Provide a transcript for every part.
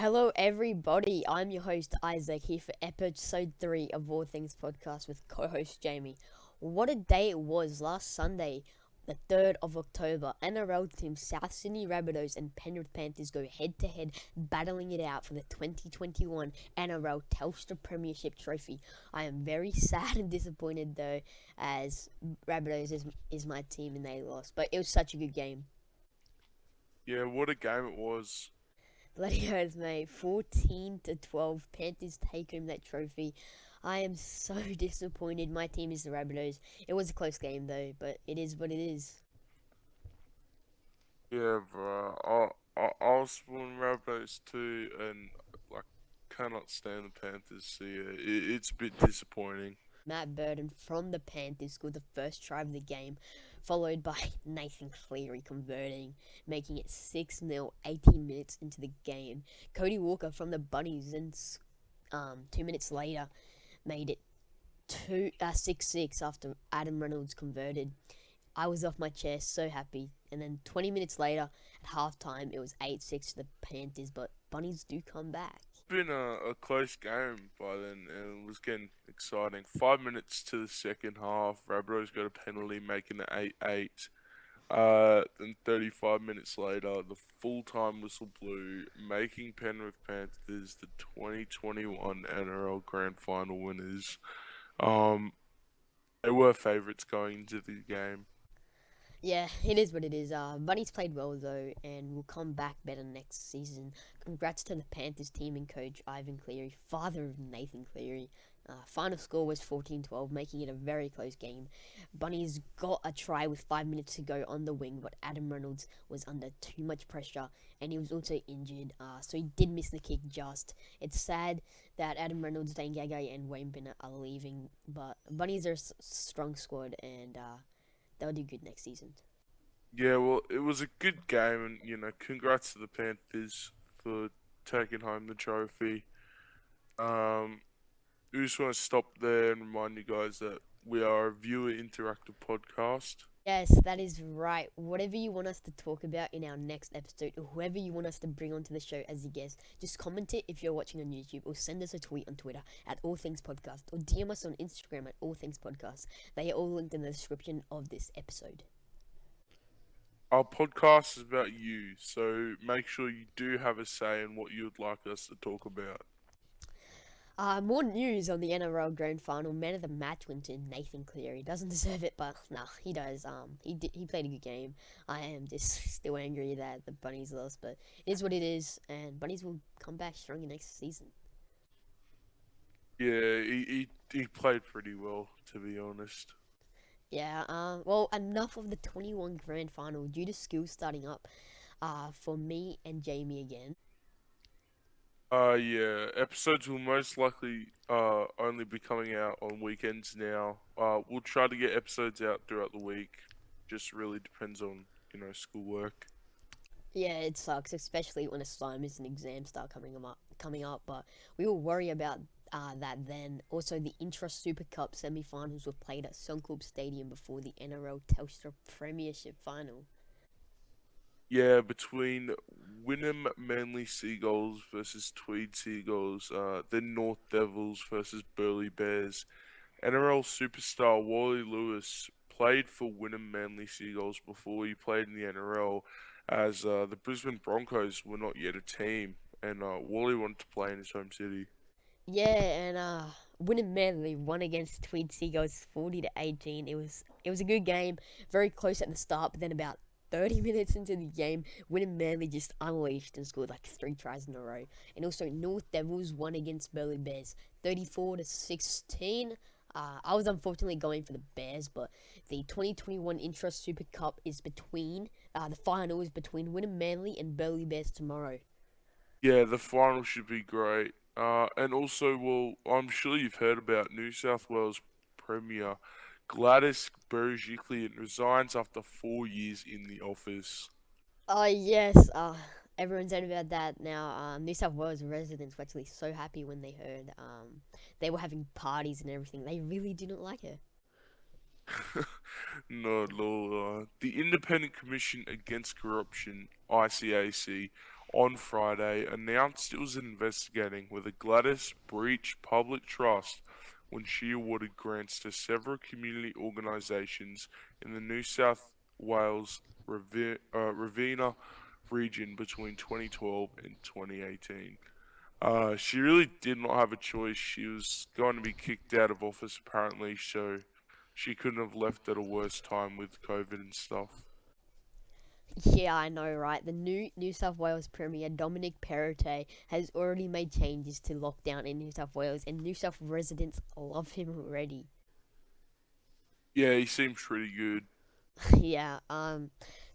Hello, everybody. I'm your host, Isaac, here for episode 3 of All Things Podcast with co host Jamie. What a day it was last Sunday, the 3rd of October. NRL teams South Sydney Rabbitohs and Penrith Panthers go head to head, battling it out for the 2021 NRL Telstra Premiership Trophy. I am very sad and disappointed, though, as Rabbitohs is my team and they lost, but it was such a good game. Yeah, what a game it was. Bloody oath, mate. 14-12. Panthers take home that trophy. I am so disappointed. My team is the Rabbitohs. It was a close game, though, but it is what it is. Yeah, bro. I was supporting Rabbitohs too, and like cannot stand the Panthers. So yeah, it's a bit disappointing. Matt Burton from the Panthers scored the first try of the game, followed by Nathan Cleary converting, making it 6-0 18 minutes into the game. Cody Walker from the Bunnies, and 2 minutes later, made it 6-6 after Adam Reynolds converted. I was off my chair, so happy. And then 20 minutes later, at halftime, it was 8-6 to the Panthers, but Bunnies do come back. Been a close game by then, and it was getting exciting. 5 minutes to the second half, Rabbitohs got a penalty, making it 8-8. Then 35 minutes later, the full-time whistle blew, making Penrith Panthers the 2021 NRL Grand Final winners. Um, they were favourites going into the game. Yeah, it is what it is. Bunnies played well, though, and will come back better next season. Congrats to the Panthers team and coach Ivan Cleary, father of Nathan Cleary. Final score was 14-12, making it a very close game. Bunnies got a try with 5 minutes to go on the wing, but Adam Reynolds was under too much pressure, and he was also injured, so he did miss the kick just. It's sad that Adam Reynolds, Dane Gagai, and Wayne Bennett are leaving, but Bunnies are a strong squad, and they'll do good next season. Yeah, well, it was a good game, and congrats to the Panthers for taking home the trophy. Um, we just want to stop there and remind you guys that we are a viewer interactive podcast. Yes, that is right. Whatever you want us to talk about in our next episode, or whoever you want us to bring onto the show as a guest, just comment it if you're watching on YouTube, or send us a tweet on Twitter at All Things Podcast, or DM us on Instagram at All Things Podcast. They are all linked in the description of this episode. Our podcast is about you, so make sure you do have a say in what you'd like us to talk about. More news on the NRL Grand Final. Man of the match went to Nathan Cleary. Doesn't deserve it, but nah, he does. He played a good game. I am just still angry that the Bunnies lost, but it is what it is, and Bunnies will come back stronger next season. Yeah, he played pretty well, to be honest. Yeah, well, enough of the 21 Grand Final due to school starting up for me and Jamie again. Yeah, episodes will most likely only be coming out on weekends now. We'll try to get episodes out throughout the week. Just really depends on, schoolwork. Yeah, it sucks, especially when assignments and exams start coming up, but we will worry about that then. Also, the Intra Super Cup semi-finals were played at Suncorp Stadium before the NRL Telstra Premiership Final. Yeah, between Wynnum Manly Seagulls versus Tweed Seagulls, then North Devils versus Burleigh Bears. NRL superstar Wally Lewis played for Wynnum Manly Seagulls before he played in the NRL, as the Brisbane Broncos were not yet a team, and Wally wanted to play in his home city. Yeah, and winning Manly won against Tweed Seagulls 40-18. It was a good game, very close at the start, but then about 30 minutes into the game, winning Manly just unleashed and scored like 3 tries in a row. And also North Devils won against Burleigh Bears 34-16. I was unfortunately going for the Bears, but the 2021 Intra Super Cup is between the final is between Wynnum Manly and Burleigh Bears tomorrow. Yeah, the final should be great. And also, well, I'm sure you've heard about New South Wales Premier Gladys Berejiklian resigns after 4 years in the office. Oh yes, everyone's heard about that now. New South Wales residents were actually so happy when they heard they were having parties and everything. They really didn't like her. Not at all. The Independent Commission Against Corruption (ICAC) on Friday announced it was investigating whether Gladys breached public trust when she awarded grants to several community organisations in the New South Wales Riverina region between 2012 and 2018. She really did not have a choice. She was going to be kicked out of office apparently, so she couldn't have left at a worse time with COVID and stuff. Yeah, I know, right? The New South Wales Premier Dominic Perrottet has already made changes to lockdown in New South Wales, and New South residents love him already. Yeah, he seems pretty good. Yeah,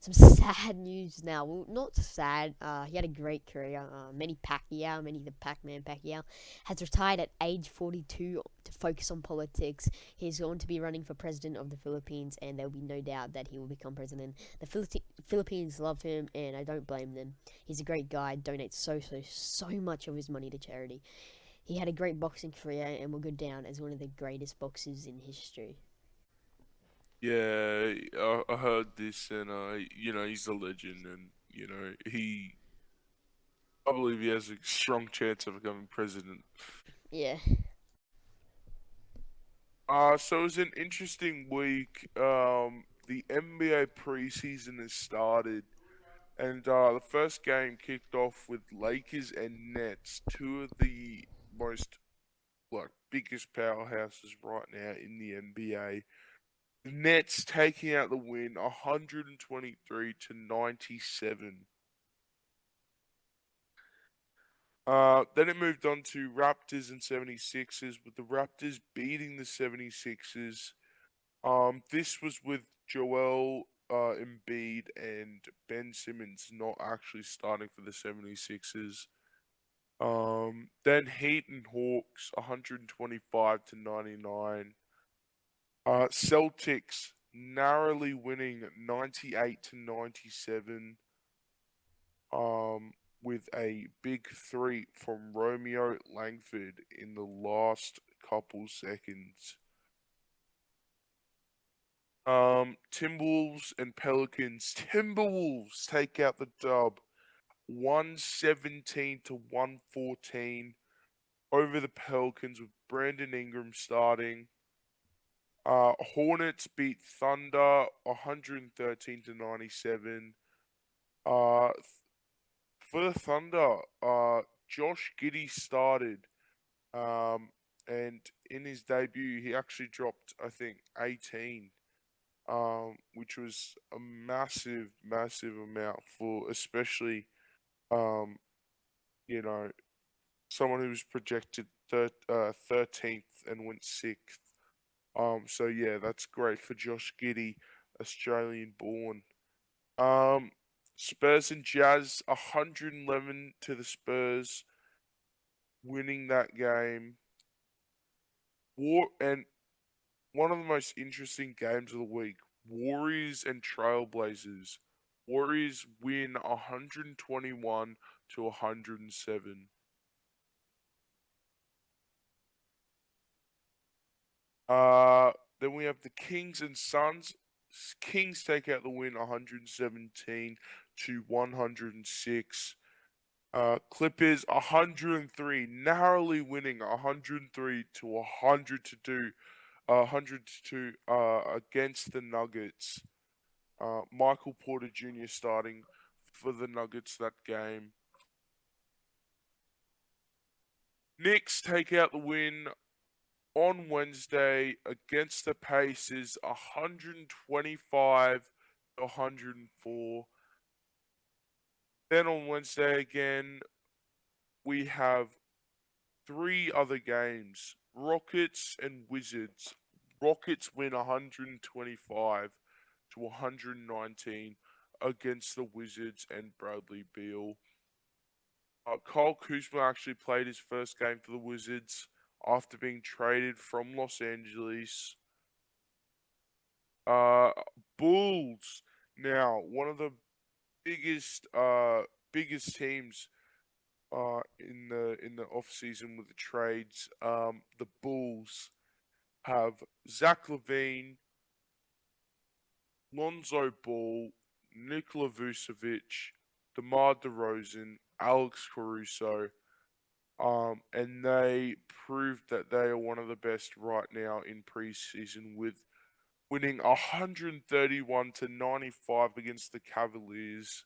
some sad news now. Well, not sad. He had a great career. Manny the Pac-Man Pacquiao, has retired at age 42 to focus on politics. He's going to be running for president of the Philippines, and there'll be no doubt that he will become president. The Philippines love him, and I don't blame them. He's a great guy. Donates so much of his money to charity. He had a great boxing career and will go down as one of the greatest boxers in history. Yeah, I heard this, and he's a legend, and I believe he has a strong chance of becoming president. Yeah. So it was an interesting week. The NBA preseason has started, and the first game kicked off with Lakers and Nets, two of the most biggest powerhouses right now in the NBA. The Nets taking out the win, 123 to 97. Then it moved on to Raptors and 76ers, with the Raptors beating the 76ers. This was with Joel Embiid and Ben Simmons not actually starting for the 76ers. Then Heat and Hawks, 125 to 99. Celtics narrowly winning 98 to 97. With a big three from Romeo Langford in the last couple seconds. Timberwolves and Pelicans. Timberwolves take out the dub, 117 to 114 over the Pelicans with Brandon Ingram starting. Hornets beat Thunder 113 to 97. Uh, for the Thunder, Josh Giddey started. Um, and in his debut, he actually dropped, I think, 18, which was a massive amount for especially, um, you know, someone who was projected 13th and went 6th. So yeah, that's great for Josh Giddey, Australian born. Um, Spurs and Jazz, 111 to the Spurs, winning that game. And one of the most interesting games of the week, Warriors and Trailblazers. Warriors win 121 to 107. Then we have the Kings and Suns. Kings take out the win 117 to 106. Clippers 103, narrowly winning 103 to 100 to 2, 100 to 2 against the Nuggets. Michael Porter Jr. starting for the Nuggets that game. Knicks take out the win on Wednesday against the Pacers, 125 to 104. Then on Wednesday again, we have three other games. Rockets and Wizards. Rockets win 125 to 119 against the Wizards and Bradley Beal. Kyle Kuzma actually played his first game for the Wizards after being traded from Los Angeles. Uh, Bulls. Now, one of the biggest teams in the off season with the trades. The Bulls have Zach Levine, Lonzo Ball, Nikola Vucevic, DeMar DeRozan, Alex Caruso. And they proved that they are one of the best right now in preseason with winning 131 to 95 against the Cavaliers.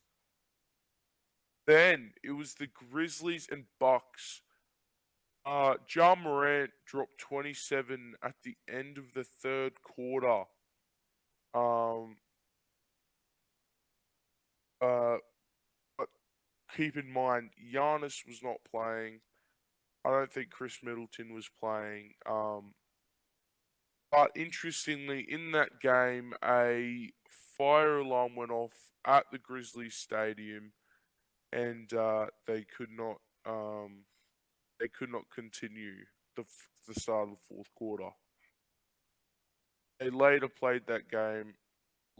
Then it was the Grizzlies and Bucks. John Morant dropped 27 at the end of the third quarter. Um, uh, but keep in mind, Giannis was not playing. I don't think Chris Middleton was playing. But interestingly, in that game, a fire alarm went off at the Grizzlies stadium, and they could not continue the start of the fourth quarter. They later played that game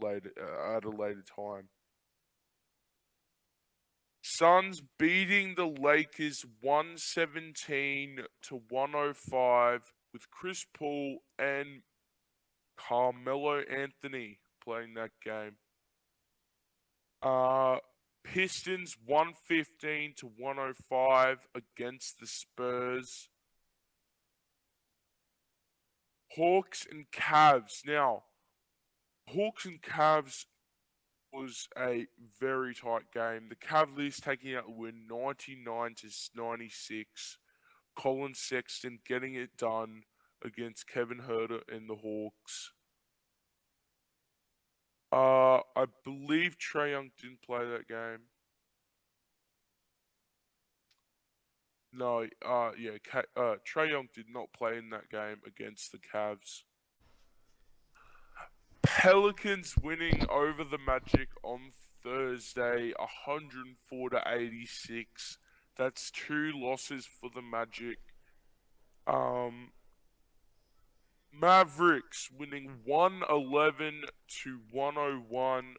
later at a later time. Suns beating the Lakers 117 to 105 with Chris Paul and Carmelo Anthony playing that game. Uh, Pistons 115 to 105 against the Spurs. Hawks and Cavs. Now, Hawks and Cavs was a very tight game. The Cavaliers taking out the win 99 to 96. Colin Sexton getting it done against Kevin Huerter and the Hawks. I believe Trae Young didn't play that game. No, yeah, Trae Young did not play in that game against the Cavs. Pelicans winning over the Magic on Thursday, 104 to 86. That's 2 losses for the Magic. Mavericks winning 111 to 101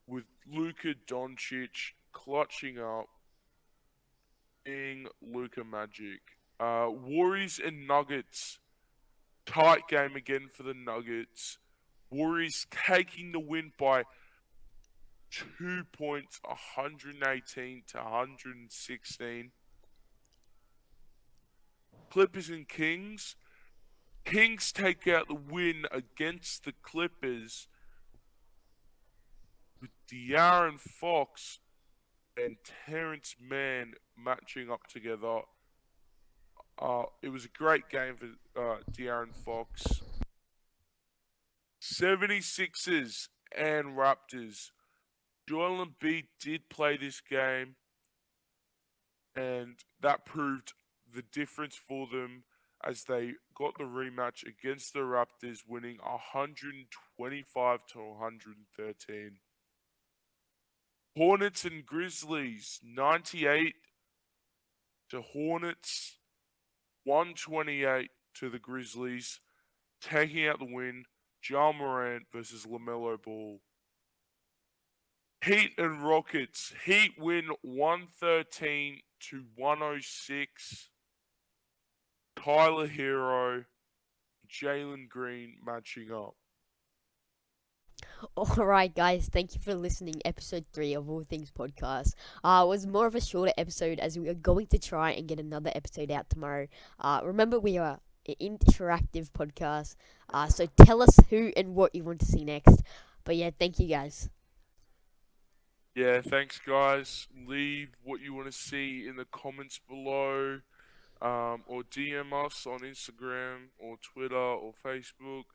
with Luka Doncic clutching up, being Luka Magic. Warriors and Nuggets. Tight game again for the Nuggets. Warriors taking the win by 2 points, 118 to 116. Clippers and Kings. Kings take out the win against the Clippers with De'Aaron Fox and Terrence Mann matching up together. It was a great game for De'Aaron Fox. 76ers and Raptors. Joel Embiid did play this game, and that proved the difference for them as they got the rematch against the Raptors, winning 125 to 113. Hornets and Grizzlies, 98 to Hornets, 128 to the Grizzlies, taking out the win. Ja Morant versus LaMelo Ball. Heat and Rockets. Heat win 113 to 106. Tyler Hero, Jalen Green matching up. Alright, guys, thank you for listening. Episode 3 of All Things Podcast. It was more of a shorter episode as we are going to try and get another episode out tomorrow. Remember, we are an interactive podcast, so tell us who and what you want to see next. But yeah, thank you, guys. Yeah, thanks, guys. Leave what you want to see in the comments below, or DM us on Instagram or Twitter or Facebook.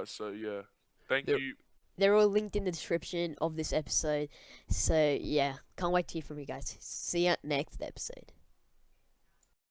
So yeah, thank They're, you. they're all linked in the description of this episode. So yeah, can't wait to hear from you guys. See ya next episode.